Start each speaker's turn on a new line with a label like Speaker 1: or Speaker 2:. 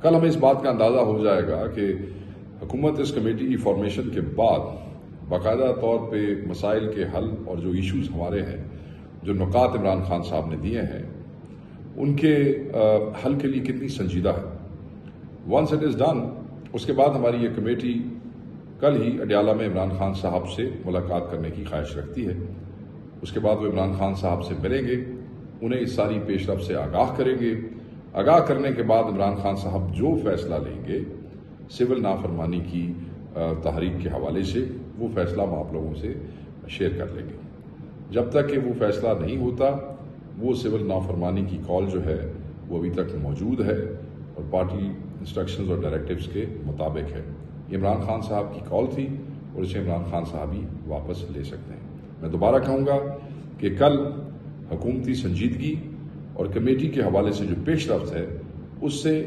Speaker 1: کل ہمیں اس بات کا اندازہ ہو جائے گا کہ حکومت اس کمیٹی کی فارمیشن کے بعد باقاعدہ طور پہ مسائل کے حل اور جو ایشوز ہمارے ہیں، جو نکات عمران خان صاحب نے دیے ہیں، ان کے حل کے لیے کتنی سنجیدہ ہے۔ ونس اٹ از ڈن، اس کے بعد ہماری یہ کمیٹی کل ہی اڈیالہ میں عمران خان صاحب سے ملاقات کرنے کی خواہش رکھتی ہے۔ اس کے بعد وہ عمران خان صاحب سے ملیں گے، انہیں اس ساری پیش رفت سے آگاہ کریں گے۔ آگاہ کرنے کے بعد عمران خان صاحب جو فیصلہ لیں گے سول نافرمانی کی تحریک کے حوالے سے، وہ فیصلہ ہم آپ لوگوں سے شیئر کر لیں گے۔ جب تک کہ وہ فیصلہ نہیں ہوتا، وہ سول نافرمانی کی کال جو ہے وہ ابھی تک موجود ہے اور پارٹی انسٹرکشنز اور ڈائریکٹیوز کے مطابق ہے۔ یہ عمران خان صاحب کی کال تھی اور اسے عمران خان صاحب ہی واپس لے سکتے ہیں۔ میں دوبارہ کہوں گا کہ کل حکومتی سنجیدگی اور کمیٹی کے حوالے سے جو پیش رفت ہے، اس سے